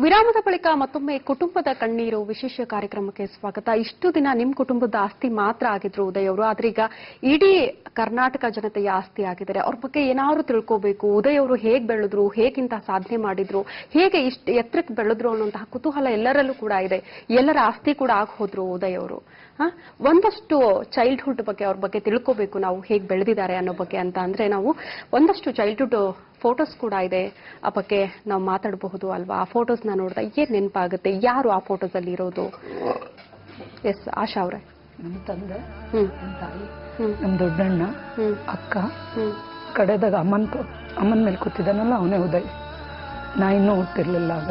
ವಿರಾಮದ ಬಳಿಕ ಮತ್ತೊಮ್ಮೆ ಕುಟುಂಬದ ಕಣ್ಣೀರು ವಿಶೇಷ ಕಾರ್ಯಕ್ರಮಕ್ಕೆ ಸ್ವಾಗತ. ಇಷ್ಟು ದಿನ ನಿಮ್ಮ ಕುಟುಂಬದ ಆಸ್ತಿ ಮಾತ್ರ ಆಗಿದ್ರು ಉದಯ್ ಅವರು, ಆದ್ರೆ ಈಗ ಇಡೀ ಕರ್ನಾಟಕ ಜನತೆಯ ಆಸ್ತಿ ಆಗಿದ್ದಾರೆ. ಅವ್ರ ಬಗ್ಗೆ ಏನಾದ್ರು ತಿಳ್ಕೋಬೇಕು, ಉದಯ್ ಅವರು ಹೇಗೆ ಬೆಳೆದ್ರು, ಹೇಗಿಂತ ಸಾಧನೆ ಮಾಡಿದ್ರು, ಹೇಗೆ ಇಷ್ಟು ಎತ್ತರಕ್ಕೆ ಬೆಳೆದ್ರು ಅನ್ನುವಂತಹ ಕುತೂಹಲ ಎಲ್ಲರಲ್ಲೂ ಕೂಡ ಇದೆ. ಎಲ್ಲರ ಆಸ್ತಿ ಕೂಡ ಆಗಿ ಹೋದ್ರು ಉದಯ್ ಅವರು. ಒಂದಷ್ಟು ಚೈಲ್ಡ್ಹುಡ್ ಬಗ್ಗೆ ಅವ್ರ ಬಗ್ಗೆ ತಿಳ್ಕೋಬೇಕು ನಾವು, ಹೇಗೆ ಬೆಳೆದಿದ್ದಾರೆ ಅನ್ನೋ ಬಗ್ಗೆ ಅಂತ ಅಂದ್ರೆ ನಾವು ಒಂದಷ್ಟು ಚೈಲ್ಡ್ಹುಡ್ ಫೋಟೋಸ್ ಕೂಡ ಇದೆ, ಆ ಬಗ್ಗೆ ನಾವು ಮಾತಾಡಬಹುದು ಅಲ್ವಾ? ಆ ಫೋಟೋಸ್ ನ ನೋಡಿದಾಗ ಏನ್ ನೆನಪಾಗುತ್ತೆ, ಯಾರು ಆ ಫೋಟೋಸ್ ಅಲ್ಲಿ ಇರೋದು? ಎಸ್ ಆಶಾ ಅವ್ರೆ. ನಮ್ಮ ತಂದೆ, ನಮ್ಮ ತಾಯಿ, ನಮ್ಮ ದೊಡ್ಡಣ್ಣ, ಅಕ್ಕ, ಕಡೆದಾಗ ಅಮ್ಮನ ಮೇಲೆ ಕೂತಿದ್ದಾನಲ್ಲ ಅವನೇ ಉದಯ್. ನಾ ಇನ್ನೂ ಹುಟ್ಟಿರ್ಲಿಲ್ಲ ಆಗ.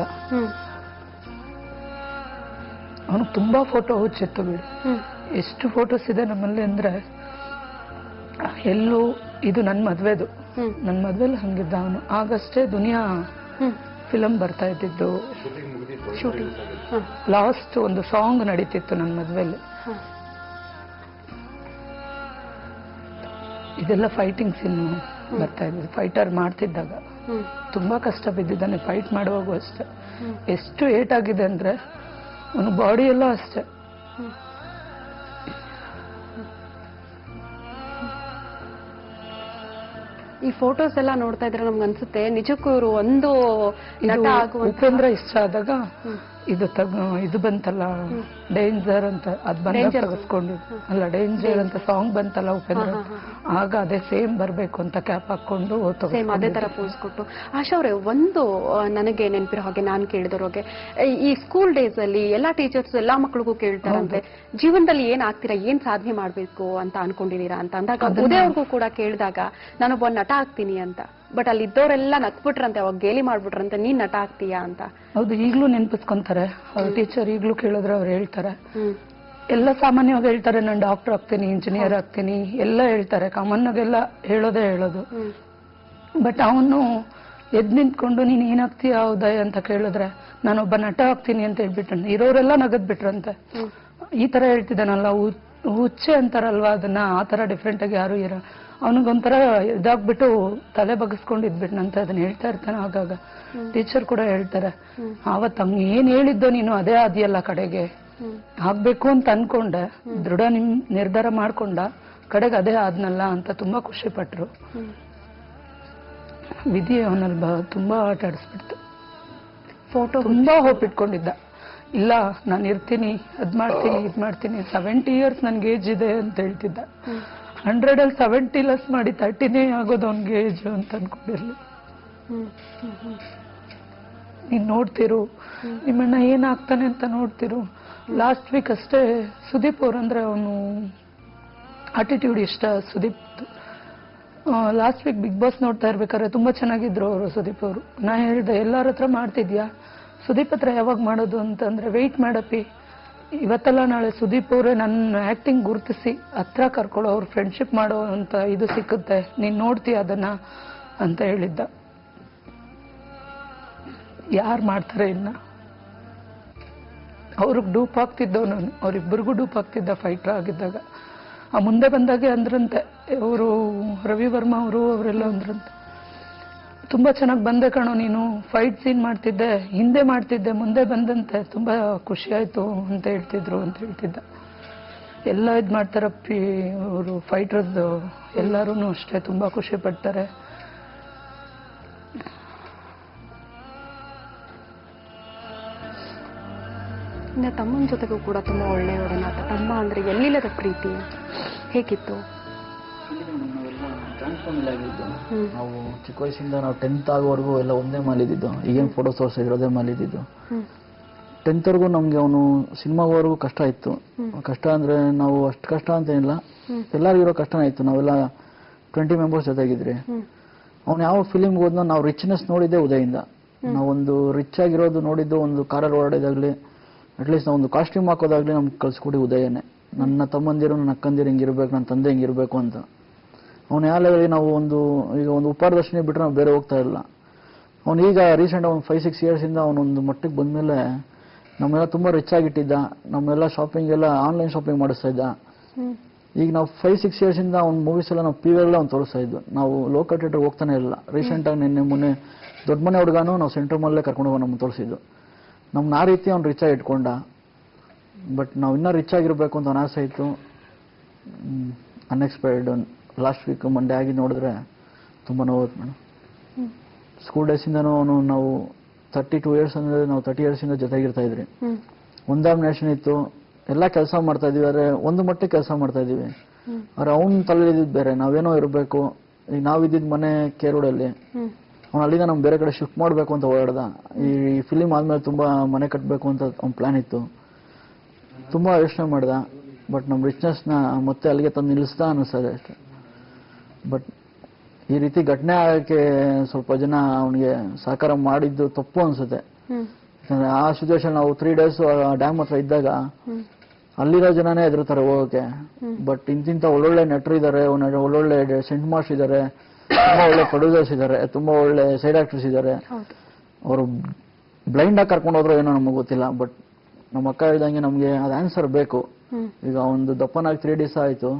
ಅವನು ತುಂಬಾ ಫೋಟೋ ಹುಚ್ಚಿತ್ತು ಬಿಡಿ. ಎಷ್ಟು ಫೋಟೋಸ್ ಇದೆ ನಮ್ಮಲ್ಲಿ ಅಂದ್ರೆ ಎಲ್ಲೂ. ಇದು ನನ್ನ ಮದ್ವೆದು, ನನ್ನ ಮದ್ವೆಲಿ ಹಂಗಿದ್ದ ಅವನು. ಆಗಷ್ಟೇ ದುನಿಯಾ ಫಿಲಂ ಬರ್ತಾ ಇದ್ದಿದ್ದು, ಶೂಟಿಂಗ್ ಲಾಸ್ಟ್ ಒಂದು ಸಾಂಗ್ ನಡೀತಿತ್ತು ನನ್ನ ಮದ್ವೆಲಿ. ಇದೆಲ್ಲ ಫೈಟಿಂಗ್ ಸೀನ್ ಬರ್ತಾ ಇದ್ದು, ಫೈಟರ್ ಮಾಡ್ತಿದ್ದಾಗ ತುಂಬಾ ಕಷ್ಟ ಬಿದ್ದಿದ್ದಾನೆ. ಫೈಟ್ ಮಾಡುವಾಗೂ ಅಷ್ಟೇ ಎಷ್ಟು ಏಟ್ ಆಗಿದೆ ಅಂದ್ರೆ ಅವನು ಬಾಡಿ ಎಲ್ಲ ಅಷ್ಟೇ. ಈ ಫೋಟೋಸ್ ಎಲ್ಲ ನೋಡ್ತಾ ಇದ್ರೆ ನಮ್ಗೆ ಅನ್ಸುತ್ತೆ ನಿಜಕ್ಕೂ ಇವರು ಒಂದು ನಟ ಆಗುವಂತ. ಉಪೇಂದ್ರ ಇಷ್ಟ ಆದಾಗ ಇದು ಬಂತಲ್ಲ ಡೇಂಜರ್ ಅಂತ, ಅದ್ ಬಂದಾಗ ತೆಗೆಸ್ಕೊಂಡಿದ್ದು ಅಲ್ಲ, ಡೇಂಜರ್ ಅಂತ ಸಾಂಗ್ ಬಂತಲ್ಲ ಉಪೇಂದ್ರ, ಆಗ ಅದೇ ಸೇಮ್ ಬರ್ಬೇಕು ಅಂತ ಕ್ಯಾಪ್ ಹಾಕೊಂಡು ಸೇಮ್ ಅದೇ ತರ ಪೋಸ್ ಕೊಟ್ಟು. ಆಶಾ ಅವ್ರೆ, ಒಂದು ನನಗೆ ನೆನಪಿರೋ ಹಾಗೆ ನಾನು ಕೇಳಿದವ್ರಿಗೆ, ಈ ಸ್ಕೂಲ್ ಡೇಸ್ ಅಲ್ಲಿ ಎಲ್ಲಾ ಟೀಚರ್ಸ್ ಎಲ್ಲಾ ಮಕ್ಳಿಗೂ ಕೇಳ್ತಾರಂತೆ ಜೀವನದಲ್ಲಿ ಏನ್ ಆಗ್ತೀರಾ, ಏನ್ ಸಾಧನೆ ಮಾಡ್ಬೇಕು ಅಂತ ಅನ್ಕೊಂಡಿದೀರಾ ಅಂತ ಅಂದಾಗ ಉದಯ್ ಅವ್ರಿಗೂ ಕೂಡ ಕೇಳಿದಾಗ ನಾನೊಬ್ಬ ನಟ ಆಗ್ತೀನಿ ಅಂತ. ಬಟ್ ಅಲ್ಲಿ ಇದ್ದವರೆಲ್ಲ ನಕ್ಬಿಟ್ರಂತೆ, ಅವಾಗ ಗೇಲಿ ಮಾಡ್ಬಿಟ್ರಂತೆ, ನೀನ್ ನಟ ಆಗ್ತೀಯಾ ಅಂತ. ಹೌದು, ಈಗ್ಲೂ ನೆನ್ಪಿಸ್ಕೊಂತಾರೆ ಅವ್ರ ಟೀಚರ್. ಈಗ್ಲೂ ಕೇಳಿದ್ರೆ ಅವ್ರು ಹೇಳ್ತಾರೆ, ಎಲ್ಲ ಸಾಮಾನ್ಯವಾಗಿ ಹೇಳ್ತಾರೆ ನಾನು ಡಾಕ್ಟರ್ ಆಗ್ತೀನಿ, ಇಂಜಿನಿಯರ್ ಆಗ್ತೀನಿ ಎಲ್ಲ ಹೇಳ್ತಾರೆ, ಕಾಮನ್ ಆಗೆಲ್ಲ ಹೇಳೋದು. ಬಟ್ ಅವನು ಎದ್ ನಿಂತ್ಕೊಂಡು ನೀನ್ ಏನಾಗ್ತೀಯಾ ಉದಯ್ ಅಂತ ಕೇಳಿದ್ರೆ ನಾನೊಬ್ಬ ನಟ ಆಗ್ತೀನಿ ಅಂತ ಹೇಳ್ಬಿಟ್ಟ. ಇರೋರೆಲ್ಲ ನಗದ್ ಬಿಟ್ರಂತೆ. ಈ ತರ ಹೇಳ್ತಿದ್ದಾನಲ್ಲ, ಹುಚ್ಚೆ ಅಂತಾರಲ್ವಾ ಅದನ್ನ, ಆ ತರ ಡಿಫ್ರೆಂಟ್ ಆಗಿ ಯಾರು ಇರೋ. ಅವನಿಗೊಂಥರ ಇದಾಗ್ಬಿಟ್ಟು ತಲೆ ಬಗ್ಸ್ಕೊಂಡಿದ್ಬಿಟ್ನಂತ ಅದನ್ನ ಹೇಳ್ತಾ ಇರ್ತಾನೆ ಆಗಾಗ. ಟೀಚರ್ ಕೂಡ ಹೇಳ್ತಾರೆ, ಆವತ್ ಹಂಗ ಏನ್ ಹೇಳಿದ್ದೋ ನೀನು ಅದೇ ಆದಿಯಲ್ಲ ಕಡೆಗೆ, ಆಗ್ಬೇಕು ಅಂತ ಅನ್ಕೊಂಡೆ, ದೃಢ ನಿರ್ಧಾರ ಮಾಡ್ಕೊಂಡ, ಕಡೆಗೆ ಅದೇ ಆದ್ನಲ್ಲ ಅಂತ ತುಂಬಾ ಖುಷಿ ಪಟ್ರು. ವಿಧಿ ಅವನಲ್ಲಿ ತುಂಬಾ ಆಟ ಆಡಿಸ್ಬಿಡ್ತು. ಫೋಟೋ ತುಂಬಾ ಹೋಪ್ ಇಟ್ಕೊಂಡಿದ್ದ, ಇಲ್ಲ ನಾನು ಇರ್ತೀನಿ, ಅದ್ ಮಾಡ್ತೀನಿ, ಇದ್ ಮಾಡ್ತೀನಿ. 70 years ನನ್ಗೆ ಏಜ್ ಇದೆ ಅಂತ ಹೇಳ್ತಿದ್ದ. 100 ಅಲ್ಲಿ 70 ಲೆಸ್ ಮಾಡಿ 30ನೇ ಆಗೋದು ಅವ್ನಿಗೆ ಏಜ್ ಅಂತ ಅನ್ಕೊಂಡಿರ್ಲಿ. ನೀನ್ ನೋಡ್ತಿರು ನಿಮ್ಮಣ್ಣ ಏನಾಗ್ತಾನೆ ಅಂತ ನೋಡ್ತಿರು. ಲಾಸ್ಟ್ ವೀಕ್ ಅಷ್ಟೇ ಸುದೀಪ್ ಅವ್ರಂದ್ರೆ ಅವನು ಆಟಿಟ್ಯೂಡ್ ಇಷ್ಟ Sudeep. Last week Bigg Boss ನೋಡ್ತಾ ಇರ್ಬೇಕಾದ್ರೆ ತುಂಬಾ ಚೆನ್ನಾಗಿದ್ರು ಅವರು ಸುದೀಪ್ ಅವರು. ನಾ ಹೇಳ್ದೆ ಎಲ್ಲಾರ ಹತ್ರ ಮಾಡ್ತಿದ್ಯಾ, ಸುದೀಪ್ ಹತ್ರ ಯಾವಾಗ ಮಾಡೋದು ಅಂತಂದ್ರೆ ವೆಯ್ಟ್ ಮಾಡಪ್ಪಿ, ಇವತ್ತಲ್ಲ ನಾಳೆ ಸುದೀಪ್ ಅವರೇ ನನ್ನ ಆಕ್ಟಿಂಗ್ ಗುರುತಿಸಿ ಹತ್ರ ಕರ್ಕೊಳ್ಳೋ, ಅವ್ರು ಫ್ರೆಂಡ್ಶಿಪ್ ಮಾಡೋ ಅಂತ ಇದು ಸಿಕ್ಕುತ್ತೆ, ನೀನ್ ನೋಡ್ತೀಯ ಅದನ್ನ ಅಂತ ಹೇಳಿದ್ದ. ಯಾರು ಮಾಡ್ತಾರೆ ಇನ್ನ? ಅವ್ರಿಗೆ ಡೂಪ್ ಆಗ್ತಿದ್ದವ್ ನಾನು, ಅವ್ರಿಬ್ಬರಿಗೂ ಡೂಪ್ ಆಗ್ತಿದ್ದ ಫೈಟರ್ ಆಗಿದ್ದಾಗ. ಆ ಮುಂದೆ ಬಂದಾಗೆ ಅಂದ್ರಂತೆ ಅವರು, ರವಿ ವರ್ಮಾ ಅವರು ಅವರೆಲ್ಲ ಅಂದ್ರಂತೆ, ತುಂಬಾ ಚೆನ್ನಾಗಿ ಬಂದೆ ಕಣೋ ನೀನು, ಫೈಟ್ ಸೀನ್ ಮಾಡ್ತಿದ್ದೆ, ಹಿಂದೆ ಮಾಡ್ತಿದ್ದೆ, ಮುಂದೆ ಬಂದಂತೆ, ತುಂಬಾ ಖುಷಿ ಆಯ್ತು ಅಂತ ಹೇಳ್ತಿದ್ದ. ಎಲ್ಲ ಇದ್ ಮಾಡ್ತಾರಪ್ಪಿ ಅವರು ಫೈಟರ್ಸ್ ಎಲ್ಲರೂ ಅಷ್ಟೇ, ತುಂಬಾ ಖುಷಿ ಪಡ್ತಾರೆ. ಇನ್ನು ತಮ್ಮನ ಜೊತೆಗೂ ಕೂಡ ತುಂಬಾ ಒಳ್ಳೆಯ ಒಡನಾಟ. ತಮ್ಮ ಅಂದ್ರೆ ಎಲ್ಲಿಲ್ಲದ ಪ್ರೀತಿ ಹೇಗಿತ್ತು? ಜಾಯಿಂಟ್ ಫ್ಯಾಮಿಲಿ ಆಗಿದ್ದು. ನಾವು ಚಿಕ್ಕ ವಯಸ್ಸಿಂದ ನಾವು 10th ಆಗೋವರೆಗೂ ಎಲ್ಲ ಒಂದೇ ಮಾಲಿದ್ದು. ಈಗೇನು ಫೋಟೋಸ್ ತೋರಿಸಿದ್ರು ಅದೇ ಮಾಲಿದ್ದು. 10th ವರೆಗೂ ನಮ್ಗೆ ಅವನು ಸಿನಿಮಾವರೆಗೂ ಕಷ್ಟ ಇತ್ತು. ಕಷ್ಟ ಅಂದ್ರೆ ನಾವು ಅಷ್ಟು ಕಷ್ಟ ಅಂತ ಏನಿಲ್ಲ, ಎಲ್ಲರಿಗೂ ಇರೋ ಕಷ್ಟನೇ ಇತ್ತು. ನಾವೆಲ್ಲ 20 ಮೆಂಬರ್ಸ್ ಜೊತೆಗಿದ್ರಿ. ಅವ್ನು ಯಾವ ಫಿಲಿಮ್ಗೆ ಹೋದ್ನೋ ನಾವು ರಿಚ್ನೆಸ್ ನೋಡಿದ್ದೆ ಉದಯಿಂದ. ನಾವೊಂದು ರಿಚ್ ಆಗಿರೋದು ನೋಡಿದ್ದು, ಒಂದು ಕಾರಲ್ಲಿ ಓಡಾಡೋದಾಗ್ಲಿ, ಅಟ್ಲೀಸ್ಟ್ ನಾವು ಒಂದು ಕಾಸ್ಟ್ಯೂಮ್ ಹಾಕೋದಾಗ್ಲಿ ನಮ್ಗೆ ಕಳ್ಸಿಕೊಡಿ ಉದಯನೇ. ನನ್ನ ತಮ್ಮಂದಿರು ನನ್ನ ಅಕ್ಕಂದಿರು ಹಿಂಗಿರ್ಬೇಕು, ನನ್ನ ತಂದೆ ಹಿಂಗಿರ್ಬೇಕು ಅಂತ. ಅವ್ನು ಯಾವ ಲೆವೆಲ್ ನಾವು ಈಗ ಒಂದು ಉಪಾರದರ್ಶನಿ ಬಿಟ್ಟರೆ ನಾವು ಬೇರೆ ಹೋಗ್ತಾ ಇಲ್ಲ. ಅವ್ನು ಈಗ ರೀಸೆಂಟ್ ಒಂದು 5-6 years ಇಂದ ಅವನೊಂದು ಮಟ್ಟಿಗೆ ಬಂದಮೇಲೆ ನಮ್ಮೆಲ್ಲ ತುಂಬ ರಿಚ್ ಆಗಿಟ್ಟಿದ್ದ. ನಮ್ಮೆಲ್ಲ ಶಾಪಿಂಗ್ ಎಲ್ಲ ಆನ್ಲೈನ್ ಶಾಪಿಂಗ್ ಮಾಡಿಸ್ತಾ ಇದ್ದ. ಈಗ ನಾವು 5-6 years ಇಂದ ಅವ್ನ ಮೂವೀಸ್ ಎಲ್ಲ ನಾವು PVR ಎಲ್ಲ ಅವ್ನು ತೋರಿಸ್ತಾ ಇದ್ದು. ನಾವು ಲೋಕಲ್ ಥಿಯೇಟರ್ ಹೋಗ್ತಾನೆ ಇಲ್ಲ. ರೀಸೆಂಟಾಗಿ ಮೊನ್ನೆ ದೊಡ್ಡ ಮನೆ ಹುಡುಗನೂ ನಾವು ಸೆಂಟ್ರ್ ಮಲ್ಲೇ ಕರ್ಕೊಂಡು ಹೋಗಿ ನಮ್ಗೆ ತೋರಿಸಿದ್ದು. ನಮ್ನ ಆ ರೀತಿ ಅವ್ನು ರಿಚ್ ಆಗಿ ಇಟ್ಕೊಂಡ. ಬಟ್ ನಾವು ಇನ್ನೂ ರಿಚ್ ಆಗಿರ್ಬೇಕು ಅಂತ ಅವ್ನ ಆಸೆ ಇತ್ತು. ಅನ್ಎಕ್ಸ್ಪೆಕ್ಟೆಡ್ ಲಾಸ್ಟ್ ವೀಕ್ ಮಂಡೇ ಆಗಿ ನೋಡಿದ್ರೆ ತುಂಬ ನೋವು ಮೇಡಮ್. ಸ್ಕೂಲ್ ಡೇಸಿಂದನೂ ಅವನು ನಾವು 32 ಇಯರ್ಸ್ ಅಂದರೆ ನಾವು 30 ಇಯರ್ಸಿಂದ ಜೊತೆಗಿರ್ತಾ ಇದ್ರಿ. ಒಂದಾಮಿನೇಷನ್ ಇತ್ತು, ಎಲ್ಲ ಕೆಲಸ ಮಾಡ್ತಾ ಇದೀವಿ, ಆದರೆ ಒಂದು ಮಟ್ಟಿಗೆ ಕೆಲಸ ಮಾಡ್ತಾ ಇದೀವಿ. ಅವ್ರು ಅವ್ನ ತಲೆ ಇದ್ದಿದ್ದು ಬೇರೆ, ನಾವೇನೋ ಇರಬೇಕು. ಈಗ ನಾವಿದ್ದಿದ್ದು ಮನೆ ಕೇರೋಡಲ್ಲಿ, ಅವ್ನು ಅಲ್ಲಿಂದ ನಮ್ಗೆ ಬೇರೆ ಕಡೆ ಶಿಫ್ಟ್ ಮಾಡಬೇಕು ಅಂತ ಓಡಾಡ್ದ. ಈ ಫಿಲಿಮ್ ಆದ್ಮೇಲೆ ತುಂಬ ಮನೆ ಕಟ್ಟಬೇಕು ಅಂತ ಅವ್ನ ಪ್ಲಾನ್ ಇತ್ತು. ತುಂಬ ಯೋಚನೆ ಮಾಡ್ದ. ಬಟ್ ನಮ್ಮ ರಿಚ್ನೆಸ್ನ ಮತ್ತೆ ಅಲ್ಲಿಗೆ ತಂದು ನಿಲ್ಲಿಸ್ದ ಅನ್ನಿಸ್ತದೆ ಅಷ್ಟೆ. ಬಟ್ ಈ ರೀತಿ ಘಟನೆ ಆಗಕ್ಕೆ ಸ್ವಲ್ಪ ಜನ ಅವನಿಗೆ ಸಹಕಾರ ಮಾಡಿದ್ದು ತಪ್ಪು ಅನ್ಸುತ್ತೆ. ಯಾಕಂದ್ರೆ ಆ ಸಿಚುವೇಶನ್ ನಾವು 3 days ಡ್ಯಾಮ್ ಹತ್ರ ಇದ್ದಾಗ ಅಲ್ಲಿರೋ ಜನನೇ ಹೆದರ್ತಾರೆ ಹೋಗೋಕೆ. ಬಟ್ ಇಂತಿಂತ ಒಳ್ಳೊಳ್ಳೆ ನಟರು ಇದ್ದಾರೆ, ಒಳ್ಳೊಳ್ಳೆ ಸೆಂಟ್ ಮಾಸ್ಟರ್ ಇದ್ದಾರೆ, ತುಂಬಾ ಒಳ್ಳೆ ಪ್ರೊಡ್ಯೂಸರ್ಸ್ ಇದ್ದಾರೆ, ತುಂಬಾ ಒಳ್ಳೆ ಸೈಡ್ ಆಕ್ಟರ್ಸ್ ಇದ್ದಾರೆ. ಅವರು ಬ್ಲೈಂಡ್ ಆಗಿ ಕರ್ಕೊಂಡು ಹೋದ್ರೋ ಏನೋ ನಮಗೆ ಗೊತ್ತಿಲ್ಲ. ಬಟ್ ನಮ್ಮ ಅಕ್ಕ ಹೇಳ್ದಂಗೆ ನಮಗೆ ಅದು ಆನ್ಸರ್ ಬೇಕು. ಈಗ ಒಂದು ದಪ್ಪನಾಗಿ 3 days ಆಯ್ತು.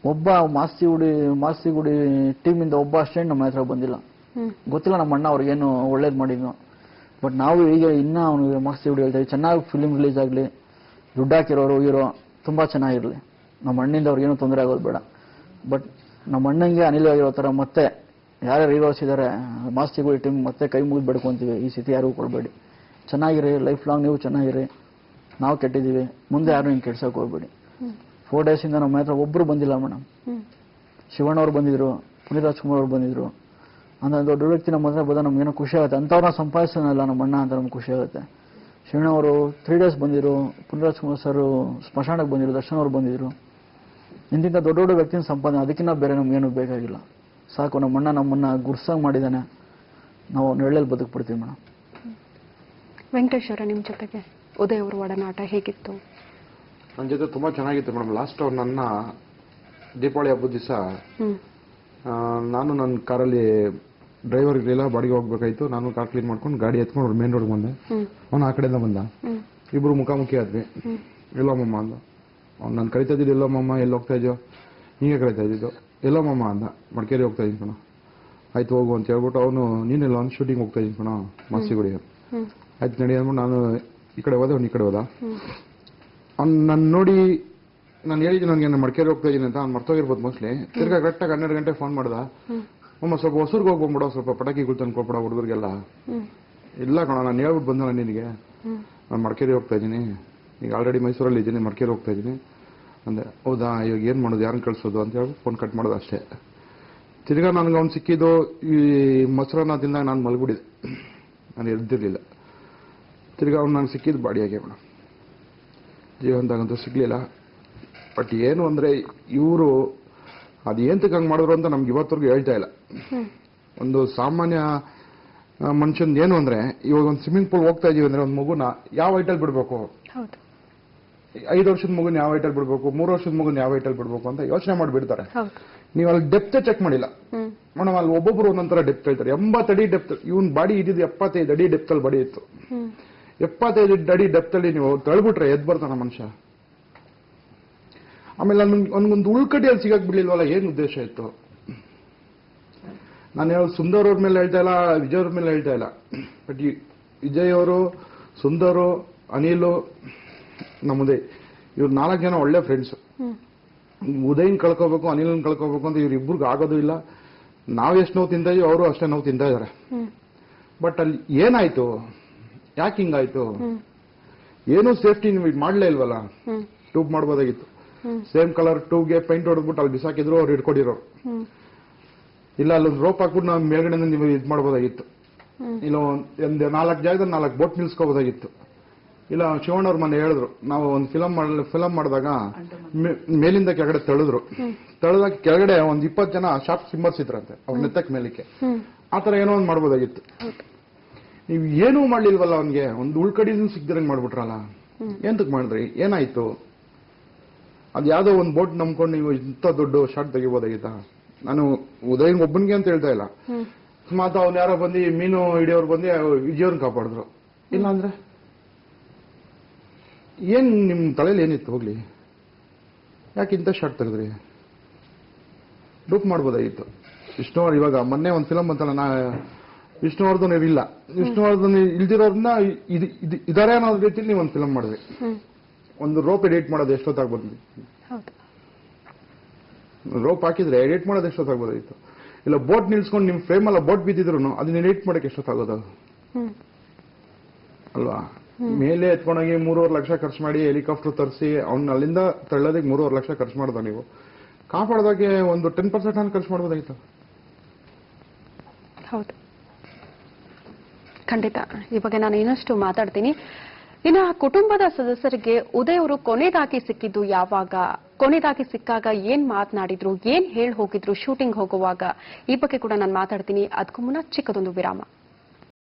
ಒಬ್ಬ ಮಾಸ್ತಿಗುಡಿ ಟೀಮಿಂದ ಒಬ್ಬ ಅಷ್ಟೇ ನಮ್ಮ ಹತ್ರ ಬಂದಿಲ್ಲ. ಗೊತ್ತಿಲ್ಲ ನಮ್ಮ ಅಣ್ಣ ಅವ್ರಿಗೇನು ಒಳ್ಳೇದು ಮಾಡಿದ್ನು. ಬಟ್ ನಾವು ಈಗ ಇನ್ನೂ ಅವನಿಗೆ ಮಾಸ್ತಿಗುಡಿ ಹೇಳ್ತಾ ಇದ್ದೀವಿ, ಚೆನ್ನಾಗಿ ಫಿಲಿಮ್ ರಿಲೀಸ್ ಆಗಲಿ, ದುಡ್ಡು ಹಾಕಿರೋರು ಹೀರೋ ತುಂಬ ಚೆನ್ನಾಗಿರಲಿ, ನಮ್ಮ ಅಣ್ಣಿಂದ ಅವ್ರಿಗೇನು ತೊಂದರೆ ಆಗೋದು ಬೇಡ. ಬಟ್ ನಮ್ಮ ಅಣ್ಣಂಗೆ ಅನಿಲವಾಗಿರೋ ಥರ ಮತ್ತೆ ಯಾರ್ಯಾರು ಹೀರೋಸ್ ಇದ್ದಾರೆ ಮಾಸ್ತಿಗುಡಿ ಟೀಮ್ ಮತ್ತೆ ಕೈ ಮುಗಿದು ಬೆಡ್ಕೊಂತೀವಿ. ಈ ಸ್ಥಿತಿ ಯಾರಿಗೂ ಕೊಡಬೇಡಿ. ಚೆನ್ನಾಗಿರಿ, ಲೈಫ್ ಲಾಂಗ್ ನೀವು ಚೆನ್ನಾಗಿರಿ. ನಾವು ಕೆಟ್ಟಿದ್ದೀವಿ, ಮುಂದೆ ಯಾರು ಹಿಂಗೆ ಕೆಡ್ಸೋಕೆ ಹೋಗ್ಬೇಡಿ. 4 days ನಮ್ಮ ಹತ್ರ ಒಬ್ಬರು ಬಂದಿಲ್ಲ ಮೇಡಮ್. ಶಿವಣ್ಣವ್ರು ಬಂದಿದ್ರು, ಪುನೀತ್ ರಾಜ್ಕುಮಾರ್ ಅವ್ರು ಬಂದಿದ್ರು. ಅಂದ್ರೆ ದೊಡ್ಡ ವ್ಯಕ್ತಿ ನಮ್ಮ ಹತ್ರ ಬಂದ ನಮ್ಗೇನೋ ಖುಷಿ ಆಗುತ್ತೆ. ಅಂಥವ್ರನ್ನ ಸಂಪಾದಿಸೋನಲ್ಲ ನಮ್ಮ ಅಣ್ಣ ಅಂತ ನಮ್ಗೆ ಖುಷಿ ಆಗುತ್ತೆ. ಶಿವಣ್ಣ ಅವರು 3 days ಬಂದಿದ್ರು, ಪುನೀತ್ ರಾಜ್ಕುಮಾರ್ ಸರ್ ಸ್ಮಶಾನಕ್ಕೆ ಬಂದಿದ್ರು, ದರ್ಶನ್ ಅವ್ರು ಬಂದಿದ್ರು. ಇಂತಿಂಥ ದೊಡ್ಡ ದೊಡ್ಡ ವ್ಯಕ್ತಿನ ಸಂಪಾದನೆ, ಅದಕ್ಕಿಂತ ಬೇರೆ ನಮ್ಗೇನು ಬೇಕಾಗಿಲ್ಲ. ಸಾಕು, ನಮ್ಮ ಅಣ್ಣ ನಮ್ಮನ್ನ ಗುರ್ಸಂಗ್ ಮಾಡಿದ್ದಾನೆ, ನಾವು ನೆರಳಲ್ಲಿ ಬದುಕ್ಬಿಡ್ತೀವಿ ಮೇಡಮ್. ವೆಂಕಟೇಶ್ ಅವರ ನಿಮ್ಮ ಜೊತೆಗೆ ಉದಯ್ ಅವರ ಒಡನಾಟ ಹೇಗಿತ್ತು? ನನ್ನ ಜೊತೆ ತುಂಬಾ ಚೆನ್ನಾಗಿತ್ತು ಮೇಡಮ್. ಲಾಸ್ಟ್ ನನ್ನ ದೀಪಾವಳಿ ಹಬ್ಬದ ದಿವಸ ನಾನು ನನ್ನ ಕಾರಲ್ಲಿ ಡ್ರೈವರ್ ಇರಲಿಲ್ಲ, ಬಾಡಿಗೆ ಹೋಗ್ಬೇಕಾಯ್ತು. ನಾನು ಕಾರ್ ಕ್ಲೀನ್ ಮಾಡ್ಕೊಂಡು ಗಾಡಿ ಎತ್ಕೊಂಡು ಮೇನ್ ರೋಡ್ ಬಂದೆ. ಅವನು ಆ ಕಡೆಯಿಂದ ಬಂದ. ಇಬ್ರು ಮುಖಾಮುಖಿ ಆದ್ವಿ. ಎಲ್ಲೋ ಮಮ್ಮ ಅಂದ. ಅವ್ನು ನಾನು ಕರಿತಾ ಇದ್ದಿದ್ದು ಎಲ್ಲೋ ಮಮ್ಮ, ಎಲ್ಲಿ ಹೋಗ್ತಾ ಇದೆಯೋ, ಹೀಗೆ ಕರಿತಾ ಇದ್ದಿದ್ದು. ಎಲ್ಲೋ ಮಮ್ಮ ಅಂದ. ಮಡಿಕೇರಿ ಹೋಗ್ತಾ ಇದ್ದೀನಿ ಕಣ. ಆಯ್ತು ಹೋಗು ಅಂತ ಹೇಳ್ಬಿಟ್ಟು ಅವನು ನೀನೆಲ್ಲ ಒಂದು ಶೂಟಿಂಗ್ ಹೋಗ್ತಾ ಇದ್ದೀನಿ ಕಣ ಮಾಸ್ತಿಗುಡಿ. ಆಯ್ತು ನಡಿ ಅಂದ್ಬಿಟ್ಟು ನಾನು ಈ ಕಡೆ ಹೋದೆ, ಅವ್ನು ಈ ಕಡೆ ಹೋದ. ಅವ್ನು ನನ್ನ ನೋಡಿ ನಾನು ಹೇಳಿದ್ದೀನಿ ನನಗೆ ನಾನು ಮಡಿಕೇರಿ ಹೋಗ್ತಾ ಇದ್ದೀನಿ ಅಂತ. ಅವ್ನು ಮರ್ತೋಗಿರ್ಬೋದು ಮೋಸ್ಟ್ಲಿ. ತಿರ್ಗಾ ಕರೆಕ್ಟಾಗಿ 12 ಗಂಟೆಗೆ ಫೋನ್ ಮಾಡ್ದ. ಅಮ್ಮ ಸ್ವಲ್ಪ ಹೊಸೂರ್ಗೆ ಹೋಗ್ಬಿಡೋ, ಸ್ವಲ್ಪ ಪಟಾಕಿಗಳು ತಂದ್ಕೊಬಿಡ ಹುಡುಗರಿಗೆಲ್ಲ. ಇಲ್ಲ ಕಣ, ನಾನು ಹೇಳ್ಬಿಟ್ಟು ಬಂದ ನಾನು ನಿನಗೆ ನಾನು ಮಡಿಕೇರಿ ಹೋಗ್ತಾ ಇದ್ದೀನಿ, ಈಗ ಆಲ್ರೆಡಿ ಮೈಸೂರಲ್ಲಿ ಇದ್ದೀನಿ, ಮಡಿಕೇರಿ ಹೋಗ್ತಾ ಇದ್ದೀನಿ ಅಂದೆ. ಹೌದಾ, ಇವಾಗ ಏನು ಮಾಡೋದು, ಯಾರನ್ನ ಕಳಿಸೋದು ಅಂತ ಹೇಳ್ಬಿಟ್ಟು ಫೋನ್ ಕಟ್ ಮಾಡೋದು ಅಷ್ಟೇ. ತಿರ್ಗಾ ನನಗೆ ಅವ್ನು ಸಿಕ್ಕಿದ್ದು ಈ ಮೊಸರನ್ನ ತಿಂದಾಗ ನಾನು ಮಲ್ಬಿಡಿದೆ, ನಾನು ಎದ್ದಿರಲಿಲ್ಲ. ತಿರ್ಗಾ ಅವ್ನು ನನಗೆ ಸಿಕ್ಕಿದ್ದು ಬಾಡಿಯಾಗೆ ಮೇಡಮ್. ಜೀವಂತಾಗಂತೂ ಸಿಗ್ಲಿಲ್ಲ. ಬಟ್ ಏನು ಅಂದರೆ ಇವರು ಅದು ಏಂತಕ್ಕೆ ಹಂಗೆ ಮಾಡಿದ್ರು ಅಂತ ನಮ್ಗೆ ಇವತ್ತವರೆಗೂ ಹೇಳ್ತಾ ಇಲ್ಲ. ಒಂದು ಸಾಮಾನ್ಯ ಮನುಷ್ಯನ್ ಏನು ಅಂದರೆ, ಇವಾಗ ಒಂದು ಸ್ವಿಮ್ಮಿಂಗ್ ಪೂಲ್ ಹೋಗ್ತಾ ಇದೀವಿ ಅಂದರೆ ಒಂದು ಮಗುನ ಯಾವ ಹೈಟಲ್ ಬಿಡಬೇಕು, 5 ವರ್ಷದ ಮಗುನ ಯಾವ ಹೈಟಲ್ ಬಿಡಬೇಕು, 3 ವರ್ಷದ ಮಗುನ ಯಾವ ಹೈಟಲ್ ಬಿಡಬೇಕು ಅಂತ ಯೋಚನೆ ಮಾಡಿಬಿಡ್ತಾರೆ. ನೀವು ಅಲ್ಲಿ ಡೆಪ್ತ್ ಚೆಕ್ ಮಾಡಿಲ್ಲ ಮೇಡಮ್. ಅಲ್ಲಿ ಒಬ್ಬೊಬ್ರು ಒಂದೊಂಥರ ಡೆಪ್ತ್ ಹೇಳ್ತಾರೆ. 80 ಅಡಿ ಡೆಪ್ತ್, ಇವನ್ ಬಾಡಿ ಇದ್ದಿದ್ದು 75 ಅಡಿ ಡೆಪ್ತ್ ಅಲ್ಲಿ ಬಾಡಿ ಇತ್ತು. 75 ಅಡಿ ಡೆಪ್ತ್ ಅಲ್ಲಿ ನೀವು ತಳ್ಬಿಟ್ರೆ ಎದ್ ಬರ್ತಾನ ಮನುಷ್ಯ. ಆಮೇಲೆ ನನ್ಗೊಂದು ಉಳ್ಕಟ್ಟಿಯಲ್ಲಿ ಸಿಗಕ್ ಬಿಡ್ಲಿಲ್ವಲ್ಲ, ಏನ್ ಉದ್ದೇಶ ಇತ್ತು? ನಾನು ಹೇಳೋದು ಸುಂದರ್ ಅವ್ರ ಮೇಲೆ ಹೇಳ್ತಾ ಇಲ್ಲ, ವಿಜಯ್ ಅವ್ರ ಮೇಲೆ ಹೇಳ್ತಾ ಇಲ್ಲ. ಬಟ್ ಈ ವಿಜಯ್ ಅವರು, ಸುಂದರು, ಅನಿಲು, ನಮ್ಮದೇ ಇವ್ರು 4 ಜನ ಒಳ್ಳೆ ಫ್ರೆಂಡ್ಸ್. ಉದಯನ್ ಕಳ್ಕೋಬೇಕು, ಅನಿಲನ್ ಕಳ್ಕೋಬೇಕು ಅಂತ ಇವ್ರಿಬ್ರಿಗೆ ಆಗೋದು ಇಲ್ಲ. ನಾವ್ ಎಷ್ಟು ನೋವು ತಿಂತಾ ಇದೀವಿ, ಅವರು ಅಷ್ಟೇ ನೋವು ತಿಂತಾ ಇದಾರೆ. ಬಟ್ ಅಲ್ಲಿ ಏನಾಯ್ತು, ಯಾಕೆ ಹಿಂಗಾಯ್ತು? ಏನೂ ಸೇಫ್ಟಿ ನೀವು ಮಾಡ್ಲೇ ಇಲ್ವಲ್ಲ. ಟ್ಯೂಬ್ ಮಾಡ್ಬೋದಾಗಿತ್ತು. ಸೇಮ್ ಕಲರ್ ಟ್ಯೂಬ್ಗೆ ಪೈಂಟ್ ಹೊಡೆದ್ಬಿಟ್ಟು ಅಲ್ಲಿ ಬಿಸಾಕಿದ್ರು, ಅವ್ರು ಹಿಡ್ಕೊಂಡಿರೋರು. ಇಲ್ಲ ಅಲ್ಲೊಂದು ರೋಪ್ ಹಾಕ್ಬಿಟ್ಟು ನಾವು ಮೇಲ್ಗಡೆ ನೀವು ಇದು ಮಾಡ್ಬೋದಾಗಿತ್ತು. ಇಲ್ಲ ಒಂದು 4 ಜಾಗದಲ್ಲಿ 4 ಬೋಟ್ ನಿಲ್ಸ್ಕೋಬೋದಾಗಿತ್ತು. ಇಲ್ಲ ಶಿವಣ್ಣವ್ರ ಮನೆ ಹೇಳಿದ್ರು, ನಾವು ಒಂದು ಫಿಲಮ್ ಮಾಡಿದಾಗ ಮೇಲಿಂದ ಕೆಳಗಡೆ ತಳೆದಾಗ ಕೆಳಗಡೆ ಒಂದು 20 ಜನ ಶಾಪ್ ಸಿಂಬರ್ಸ್ ಇದ್ರಂತೆ ಅವ್ರ ನೆತ್ತಕ್ ಮೇಲಿಕ್ಕೆ. ಆತರ ಏನೋ ಒಂದು ಮಾಡ್ಬೋದಾಗಿತ್ತು. ನೀವು ಏನೂ ಮಾಡ್ಲಿಲ್ವಲ್ಲ ಅವನ್ಗೆ, ಒಂದು ಉಳ್ಕಡಿನೂ ಸಿಗ್ದಿರಂಗ್ ಮಾಡ್ಬಿಟ್ರಲ್ಲ. ಎಂತಕ್ ಮಾಡಿದ್ರಿ, ಏನಾಯ್ತು? ಅದು ಯಾವ್ದೋ ಒಂದು ಬೋಟ್ ನಂಬ್ಕೊಂಡು ನೀವು ಇಂಥ ದೊಡ್ಡ ಶಾಟ್ ತೆಗಿಬೋದಾಗಿತ್ತ? ನಾನು ಉದಯನ್ ಒಬ್ಬನಿಗೆ ಅಂತ ಹೇಳ್ತಾ ಇಲ್ಲ. ಮಾತು ಅವ್ನು ಯಾರೋ ಬಂದು ಮೀನು ಹಿಡಿಯೋರು ಬಂದು ವಿಜಯವ್ರನ್ನ ಕಾಪಾಡಿದ್ರು. ಇಲ್ಲಾಂದ್ರೆ ಏನ್ ನಿಮ್ ತಲೆಯಲ್ಲಿ ಏನಿತ್ತು? ಹೋಗ್ಲಿ, ಯಾಕೆ ಇಂಥ ಶಾಟ್ ತೆಗೆದ್ರಿ? ಡೂಪ್ ಮಾಡ್ಬೋದಾಗಿತ್ತು. ಇವಾಗ ಮೊನ್ನೆ ಒಂದು ಫಿಲಮ್ ಅಂತಲ್ಲ, ವಿಷ್ಣುವರ್ಧನ್ ಇಲ್ಲ. ವಿಷ್ಣುವರ್ಧನ್ ಇಲ್ದಿರೋರ್ನ ಇದಾರೆ ಅನ್ನೋ ರೀತಿಯಲ್ಲಿ ನೀವು ಒಂದು ಫಿಲಮ್ ಮಾಡಿದ್ರಿ. ಒಂದು ರೋಪ್ ಎಡಿಟ್ ಮಾಡೋದು ಎಷ್ಟೊತ್ತಾಗ್ಬೋದು? ರೋಪ್ ಹಾಕಿದ್ರೆ ಎಡಿಟ್ ಮಾಡೋದು ಎಷ್ಟೊತ್ತಾಗ್ಬೋದಾಗಿತ್ತು? ಇಲ್ಲ ಬೋಟ್ ನಿಲ್ಸ್ಕೊಂಡು ನಿಮ್ ಫ್ರೇಮ್ ಅಲ್ಲ ಬೋಟ್ ಬಿದ್ದಿದ್ರು ಅದನ್ನ ಎಡಿಟ್ ಮಾಡಕ್ಕೆ ಎಷ್ಟೊತ್ತಾಗೋದು ಅಲ್ವಾ? ಮೇಲೆ ಎತ್ಕೊಂಡೋಗಿ 3.5 ಲಕ್ಷ ಖರ್ಚು ಮಾಡಿ ಹೆಲಿಕಾಪ್ಟರ್ ತರಿಸಿ ಅವ್ನ ಅಲ್ಲಿಂದ ತಳ್ಳೋದಕ್ಕೆ 3.5 ಲಕ್ಷ ಖರ್ಚು ಮಾಡ್ದ ನೀವು. ಕಾಪಾಡೋದಕ್ಕೆ ಒಂದು 10% ನಾನು ಖರ್ಚು ಮಾಡ್ಬೋದಾಗಿತ್ತು. ಹೌದು, ಖಂಡಿತ. ಈ ಬಗ್ಗೆ ನಾನು ಇನ್ನಷ್ಟು ಮಾತಾಡ್ತೀನಿ. ಇನ್ನು ಕುಟುಂಬದ ಸದಸ್ಯರಿಗೆ ಉದಯ್ ಅವರು ಕೊನೆಯದಾಗಿ ಸಿಕ್ಕಿದ್ದು ಯಾವಾಗ, ಕೊನೆಯದಾಗಿ ಸಿಕ್ಕಾಗ ಏನ್ ಮಾತನಾಡಿದ್ರು, ಏನ್ ಹೇಳಿ ಹೋಗಿದ್ರು ಶೂಟಿಂಗ್ ಹೋಗುವಾಗ, ಈ ಬಗ್ಗೆ ಕೂಡ ನಾನು ಮಾತಾಡ್ತೀನಿ. ಅದಕ್ಕೂ ಮುನ್ನ ಚಿಕ್ಕದೊಂದು ವಿರಾಮ.